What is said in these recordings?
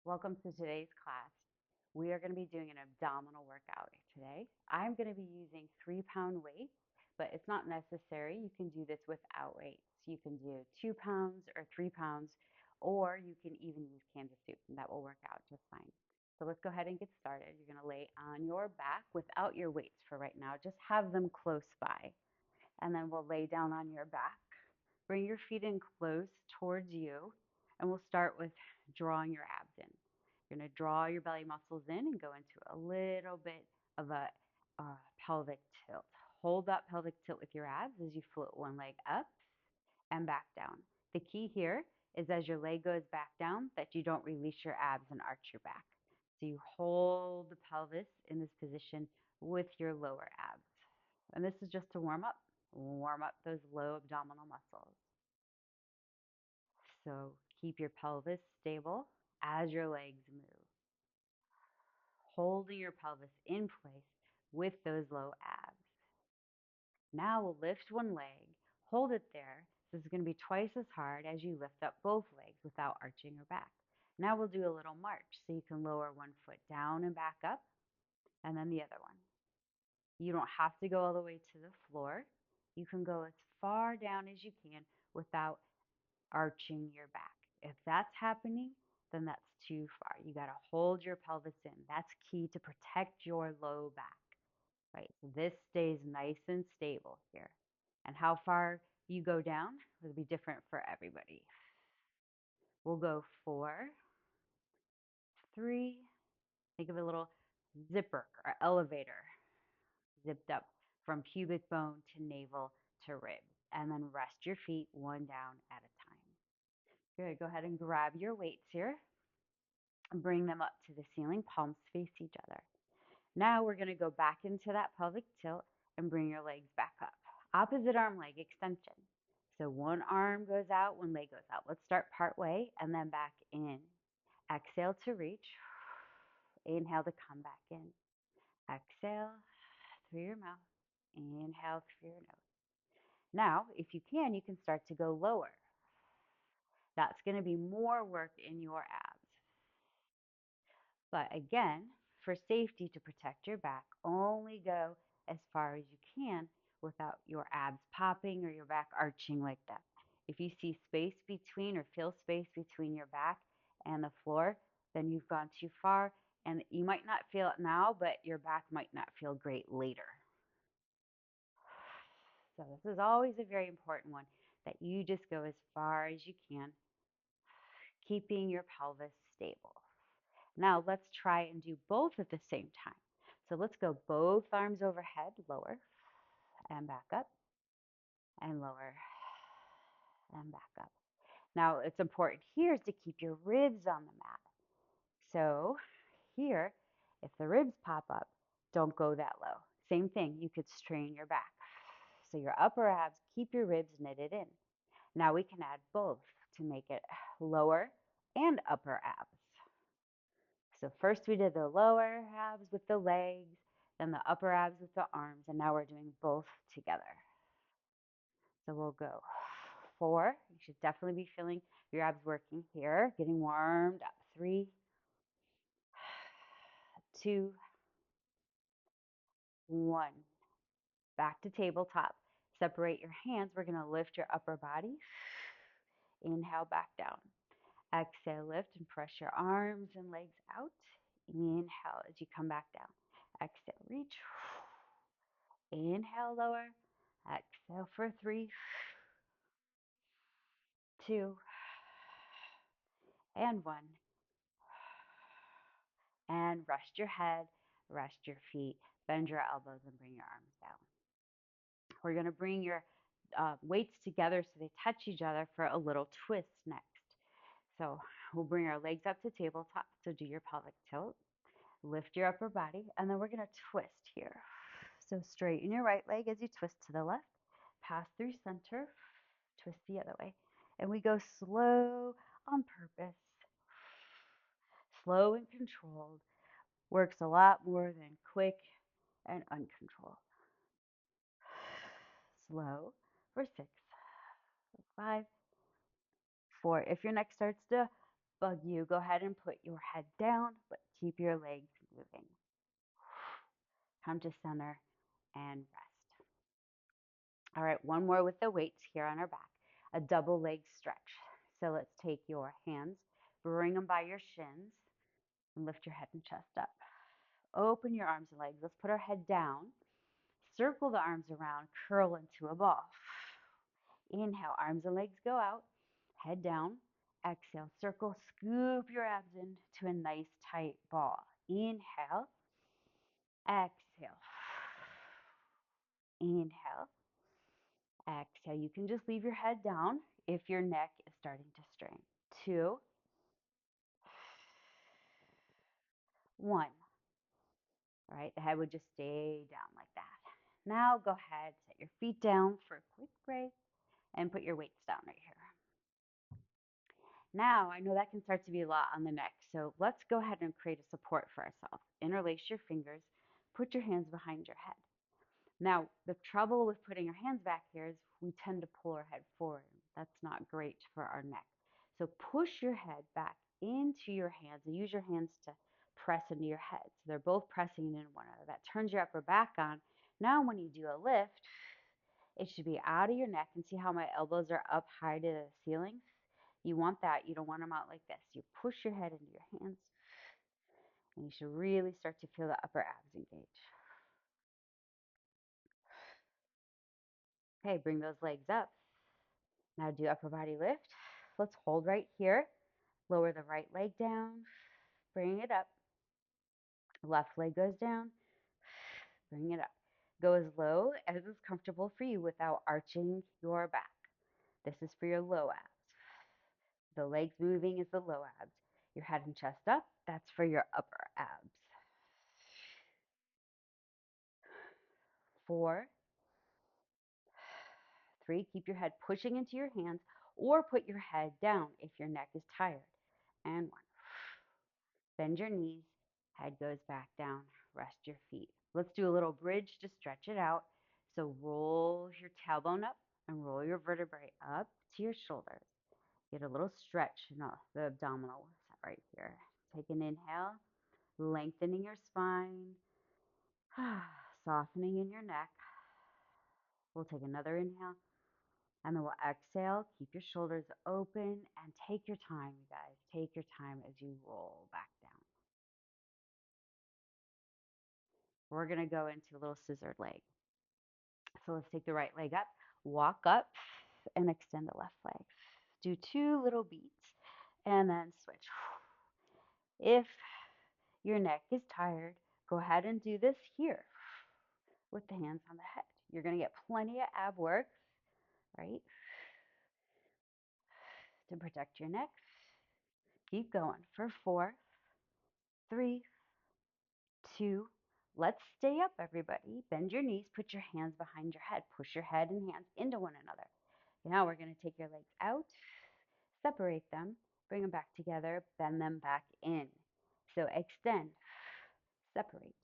Welcome to today's class. We are going to be doing an abdominal workout today. I'm going to be using 3-pound weights, but it's not necessary. You can do this without weights. You can do 2 pounds or 3 pounds, or you can even use canvas soup, and that will work out just fine. So let's go ahead and get started. You're going to lay on your back without your weights for right now. Just have them close by. And then we'll lay down on your back. Bring your feet in close towards you, and we'll start with drawing your abs in. You're going to draw your belly muscles in and go into a little bit of a pelvic tilt. Hold that pelvic tilt with your abs as you float one leg up and back down. The key here is as your leg goes back down that you don't release your abs and arch your back. So you hold the pelvis in this position with your lower abs. And this is just to warm up those low abdominal muscles. So keep your pelvis stable as your legs move, holding your pelvis in place with those low abs. Now we'll lift one leg, hold it there. This is going to be twice as hard as you lift up both legs without arching your back. Now we'll do a little march, so you can lower one foot down and back up, and then the other one. You don't have to go all the way to the floor. You can go as far down as you can without arching your back. If that's happening, then that's too far. You got to hold your pelvis in. That's key to protect your low back, right? So this stays nice and stable here. And how far you go down will be different for everybody. We'll go 4, 3, think of a little zipper or elevator, zipped up from pubic bone to navel to ribs. And then rest your feet one down at a time. Good. Go ahead and grab your weights here and bring them up to the ceiling. Palms face each other. Now we're going to go back into that pelvic tilt and bring your legs back up. Opposite arm leg extension. So one arm goes out, one leg goes out. Let's start part way and then back in. Exhale to reach. Inhale to come back in. Exhale through your mouth. Inhale through your nose. Now, if you can start to go lower. That's going to be more work in your abs. But again, for safety to protect your back, only go as far as you can without your abs popping or your back arching like that. If you see space between or feel space between your back and the floor, then you've gone too far, and you might not feel it now, but your back might not feel great later. So this is always a very important one, that you just go as far as you can, keeping your pelvis stable. Now let's try and do both at the same time. So let's go both arms overhead, lower and back up, and lower and back up. Now it's important here is to keep your ribs on the mat. So here, if the ribs pop up, don't go that low. Same thing, you could strain your back. So your upper abs, keep your ribs knitted in. Now we can add both to make it lower and upper abs. So first we did the lower abs with the legs, then the upper abs with the arms, and now we're doing both together. So we'll go 4. You should definitely be feeling your abs working here, getting warmed up. 3, 2, 1. Back to tabletop. Separate your hands. We're going to lift your upper body. Inhale, back down. Exhale, lift and press your arms and legs out. Inhale as you come back down. Exhale, reach. Inhale, lower. Exhale for 3, 2, and 1. And rest your head, rest your feet, bend your elbows, and bring your arms down. We're going to bring your weights together so they touch each other for a little twist next. So we'll bring our legs up to tabletop. So do your pelvic tilt, lift your upper body, and then we're going to twist here. So straighten your right leg as you twist to the left, pass through center, twist the other way. And we go slow on purpose. Slow and controlled works a lot more than quick and uncontrolled. Slow for 6, 5, 4. If your neck starts to bug you, go ahead and put your head down, but keep your legs moving. Come to center and rest. All right, one more with the weights here on our back, a double leg stretch. So let's take your hands, bring them by your shins, and lift your head and chest up. Open your arms and legs. Let's put our head down. Circle the arms around, curl into a ball. Inhale, arms and legs go out, head down. Exhale, circle, scoop your abs into a nice tight ball. Inhale, exhale, inhale, exhale. You can just leave your head down if your neck is starting to strain. 2, 1. All right, the head would just stay down like that. Now go ahead, set your feet down for a quick break and put your weights down right here. Now, I know that can start to be a lot on the neck, so let's go ahead and create a support for ourselves. Interlace your fingers, put your hands behind your head. Now, the trouble with putting our hands back here is we tend to pull our head forward. That's not great for our neck. So push your head back into your hands and use your hands to press into your head. So they're both pressing into one another. That turns your upper back on. Now, when you do a lift, it should be out of your neck, and see how my elbows are up high to the ceiling? You want that. You don't want them out like this. You push your head into your hands, and you should really start to feel the upper abs engage. Okay, bring those legs up. Now do upper body lift. Let's hold right here. Lower the right leg down. Bring it up. Left leg goes down. Bring it up. Go as low as is comfortable for you without arching your back. This is for your low abs. The legs moving is the low abs. Your head and chest up, that's for your upper abs. 4, 3, keep your head pushing into your hands or put your head down if your neck is tired. And 1. Bend your knees, head goes back down, rest your feet. Let's do a little bridge to stretch it out. So roll your tailbone up and roll your vertebrae up to your shoulders. Get a little stretch in the abdominal right here. Take an inhale, lengthening your spine, softening in your neck. We'll take another inhale, and then we'll exhale. Keep your shoulders open and take your time, you guys. Take your time as you roll back down. We're going to go into a little scissored leg. So let's take the right leg up, walk up, and extend the left leg. Do 2 little beats, and then switch. If your neck is tired, go ahead and do this here with the hands on the head. You're going to get plenty of ab work, right, to protect your neck. Keep going for 4, 3, 2. Let's stay up, everybody. Bend your knees, put your hands behind your head. Push your head and hands into one another. Now we're going to take your legs out, separate them, bring them back together, bend them back in. So extend, separate,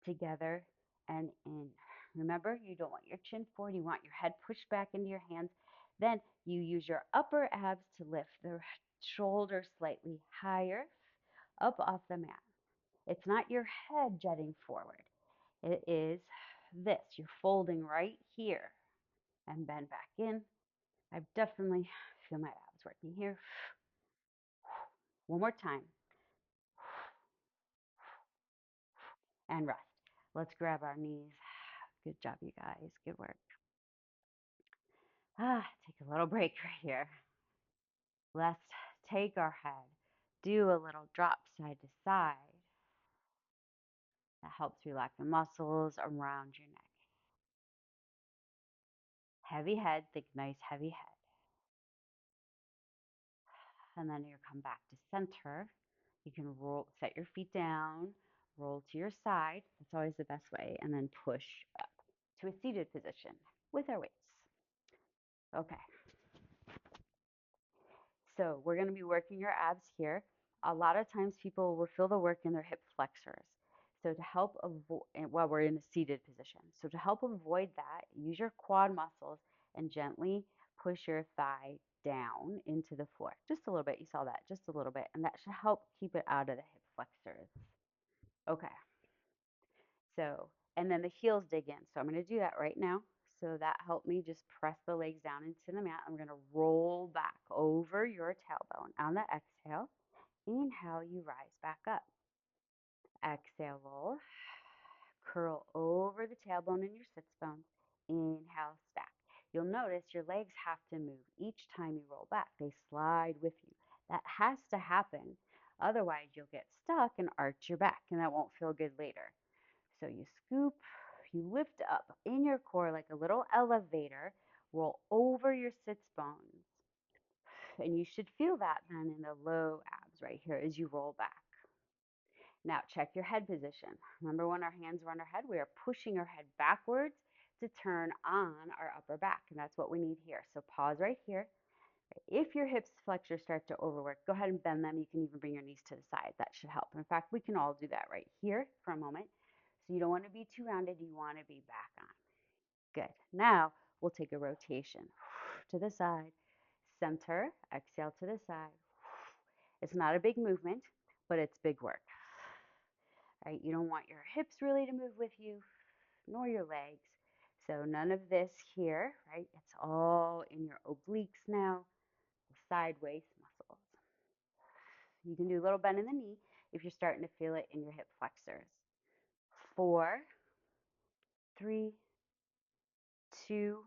together, and in. Remember, you don't want your chin forward. You want your head pushed back into your hands. Then you use your upper abs to lift the shoulders slightly higher up off the mat. It's not your head jutting forward. It is this. You're folding right here and bend back in. I definitely feel my abs working here. One more time. And rest. Let's grab our knees. Good job, you guys. Good work. Take a little break right here. Let's take our head. Do a little drop side to side. That helps relax the muscles around your neck. Heavy head, think nice heavy head. And then you come back to center. You can roll, set your feet down, roll to your side. That's always the best way. And then push up to a seated position with our weights. Okay. So we're going to be working your abs here. A lot of times people will feel the work in their hip flexors. So to help avoid, while we're in a seated position. So to help avoid that, use your quad muscles and gently push your thigh down into the floor. Just a little bit. You saw that, just a little bit. And that should help keep it out of the hip flexors. Okay. So, and then the heels dig in. So I'm going to do that right now. So that helped me just press the legs down into the mat. I'm going to roll back over your tailbone. On the exhale, inhale, you rise back up. Exhale, roll. Curl over the tailbone and your sits bones. Inhale, stack. You'll notice your legs have to move each time you roll back. They slide with you. That has to happen. Otherwise, you'll get stuck and arch your back, and that won't feel good later. So you scoop, you lift up in your core like a little elevator, roll over your sits bones. And you should feel that then in the low abs right here as you roll back. Now check your head position. Remember when our hands are on our head, we are pushing our head backwards to turn on our upper back. And that's what we need here. So pause right here. If your hips flexors start to overwork, go ahead and bend them. You can even bring your knees to the side. That should help. In fact, we can all do that right here for a moment. So you don't want to be too rounded. You want to be back on. Good. Now we'll take a rotation to the side, center, exhale to the side. It's not a big movement, but it's big work. Right? You don't want your hips really to move with you, nor your legs. So none of this here, right? It's all in your obliques now, the side waist muscles. You can do a little bend in the knee if you're starting to feel it in your hip flexors. 4, 3, 2,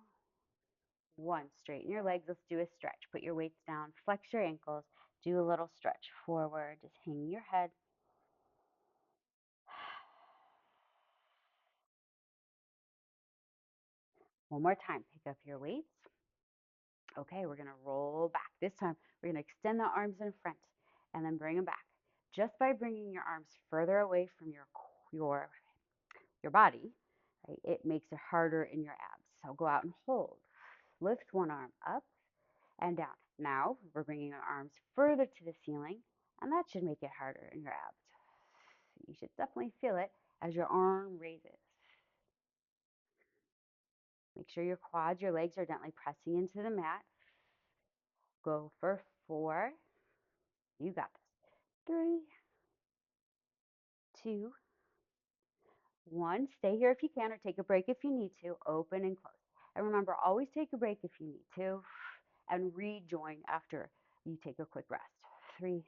1. Straighten your legs. Let's do a stretch. Put your weights down. Flex your ankles. Do a little stretch forward. Just hang your head. One more time. Pick up your weights. Okay, we're going to roll back. This time, we're going to extend the arms in front and then bring them back. Just by bringing your arms further away from your body, right, it makes it harder in your abs. So go out and hold. Lift one arm up and down. Now, we're bringing our arms further to the ceiling, and that should make it harder in your abs. You should definitely feel it as your arm raises. Make sure your quads, your legs are gently pressing into the mat. Go for 4. You got this. 3, 2, 1. Stay here if you can, or take a break if you need to. Open and close. And remember, always take a break if you need to, and rejoin after you take a quick rest. 3.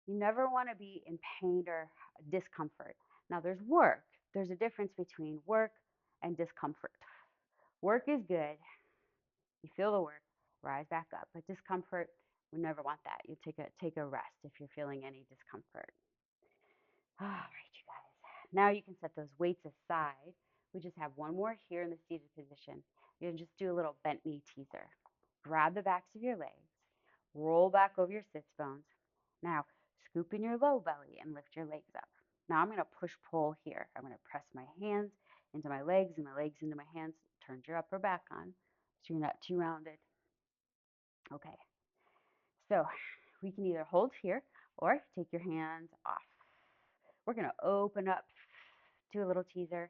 You never want to be in pain or discomfort. Now, there's work. There's a difference between work and discomfort. Work is good. You feel the work, rise back up. But discomfort, we never want that. You take a rest if you're feeling any discomfort. All right, you guys. Now you can set those weights aside. We just have one more here in the seated position. You're going to just do a little bent knee teaser. Grab the backs of your legs. Roll back over your sits bones. Now, scoop in your low belly and lift your legs up. Now I'm going to push-pull here. I'm going to press my hands into my legs and my legs into my hands. Turn your upper back on so you're not too rounded. Okay. So we can either hold here or take your hands off. We're going to open up, do a little teaser,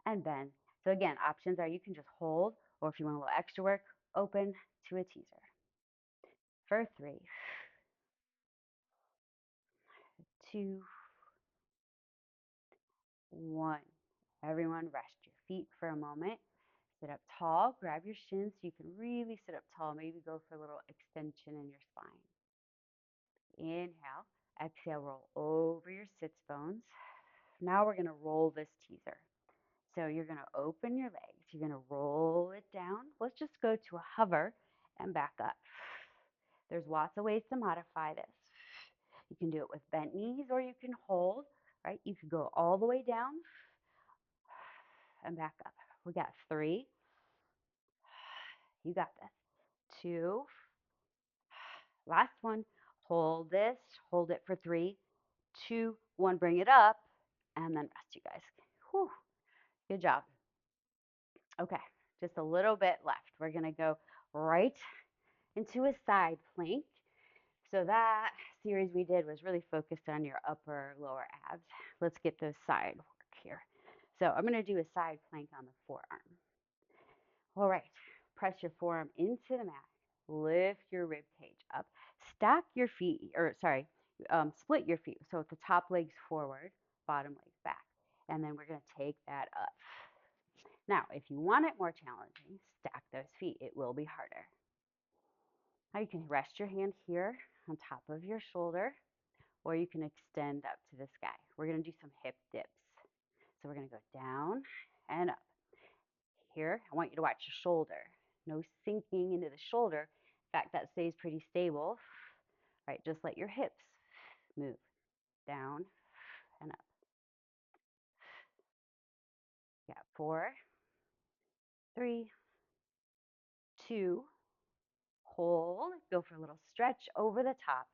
and bend. So again, options are you can just hold, or if you want a little extra work, open to a teaser. For 3, 2, 1. Everyone rest your feet for a moment. Sit up tall. Grab your shins so you can really sit up tall. Maybe go for a little extension in your spine. Inhale. Exhale, roll over your sits bones. Now we're going to roll this teaser. So you're going to open your legs. You're going to roll it down. Let's just go to a hover and back up. There's lots of ways to modify this. You can do it with bent knees or you can hold, right? You can go all the way down and back up. We got 3. You got this. 2. Last one. Hold this. Hold it for 3, 2, 1. Bring it up and then rest, you guys. Whew. Good job. Okay, just a little bit left. We're going to go right into a side plank. So that series we did was really focused on your upper, lower abs. Let's get those side work here. So I'm going to do a side plank on the forearm. All right, press your forearm into the mat. Lift your rib cage up. Stack your feet, or sorry, split your feet. So the top leg's forward, bottom leg's back. And then we're going to take that up. Now, if you want it more challenging, stack those feet. It will be harder. Now you can rest your hand here on top of your shoulder, or you can extend up to the sky. We're going to do some hip dips. So we're going to go down and up. Here, I want you to watch your shoulder. No sinking into the shoulder. In fact, that stays pretty stable. Right, just let your hips move down and up. Yeah, 4, 3, 2, hold. Go for a little stretch over the top.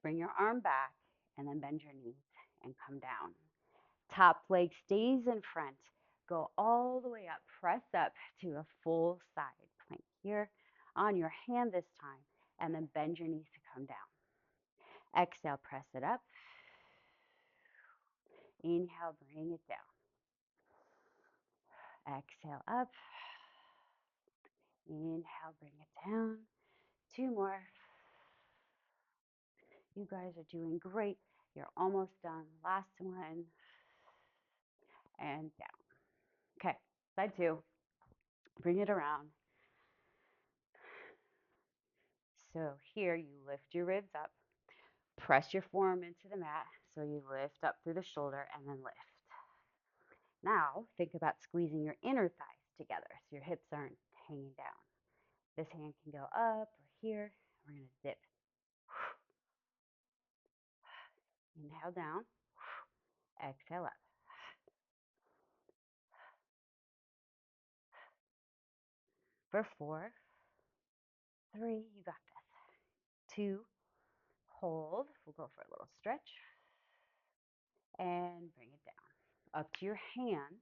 Bring your arm back and then bend your knees and come down. Top leg stays in front. Go all the way up. Press up to a full side plank here on your hand this time, and then bend your knees to come down. Exhale, press it up. Inhale, bring it down. Exhale, up. Inhale, bring it down. 2 more. You guys are doing great. You're almost done. Last one. And down. Okay, side 2. Bring it around. So here you lift your ribs up. Press your forearm into the mat. So you lift up through the shoulder and then lift. Now think about squeezing your inner thighs together so your hips aren't hanging down. This hand can go up or here. We're going to dip. Inhale down. Exhale up. For 4, 3, you got this. 2, hold. We'll go for a little stretch. And bring it down. Up to your hand.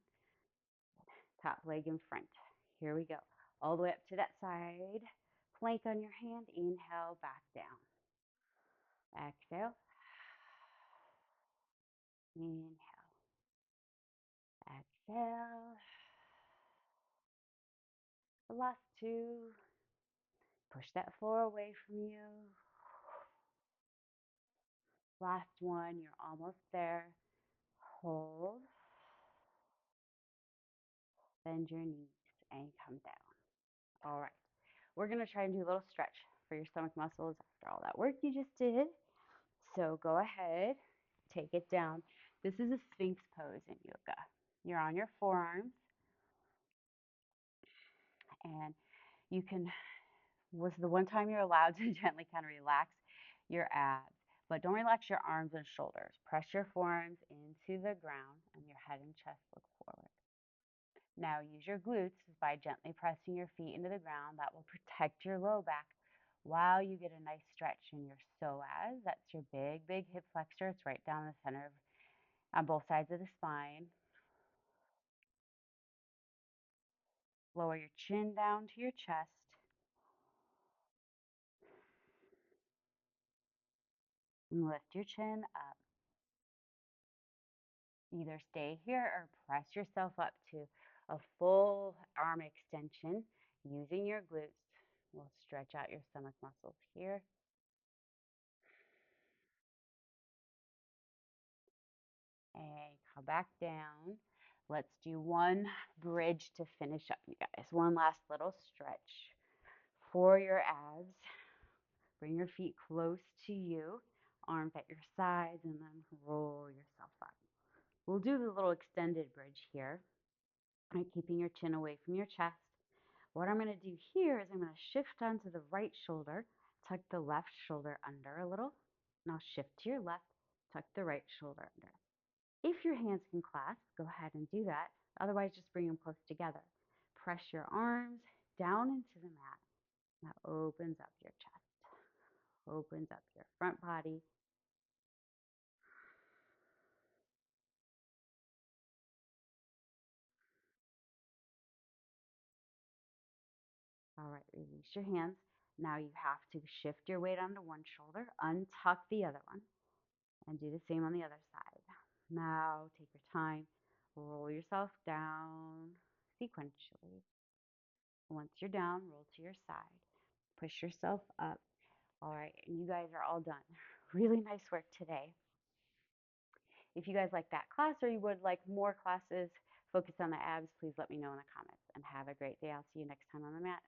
Top leg in front. Here we go. All the way up to that side. Plank on your hand. Inhale, back down. Exhale. Inhale. Exhale. The last 2. Push that floor away from you. Last one. You're almost there. Hold. Bend your knees and come down. All right. We're going to try and do a little stretch for your stomach muscles after all that work you just did. So go ahead, take it down. This is a Sphinx pose in yoga. You're on your forearms, and you can, was the one time you're allowed to gently kind of relax your abs, but don't relax your arms and shoulders. Press your forearms into the ground, and your head and chest look forward. Now use your glutes by gently pressing your feet into the ground. That will protect your low back while you get a nice stretch in your psoas. That's your big hip flexor. It's right down the center on both sides of the spine. Lower your chin down to your chest. And lift your chin up. Either stay here or press yourself up to a full arm extension using your glutes. We'll stretch out your stomach muscles here. And come back down. Let's do one bridge to finish up, you guys. One last little stretch for your abs. Bring your feet close to you, arms at your sides, and then roll yourself up. We'll do the little extended bridge here, right, keeping your chin away from your chest. What I'm going to do here is I'm going to shift onto the right shoulder, tuck the left shoulder under a little. Now shift to your left, tuck the right shoulder under. If your hands can clasp, go ahead and do that. Otherwise, just bring them close together. Press your arms down into the mat. That opens up your chest, opens up your front body. All right, release your hands. Now you have to shift your weight onto one shoulder, untuck the other one, and do the same on the other side. Now take your time, roll yourself down sequentially. Once you're down, roll to your side. Push yourself up. All right, and you guys are all done. Really nice work today. If you guys like that class or you would like more classes focused on the abs, please let me know in the comments. And have a great day. I'll see you next time on the mat.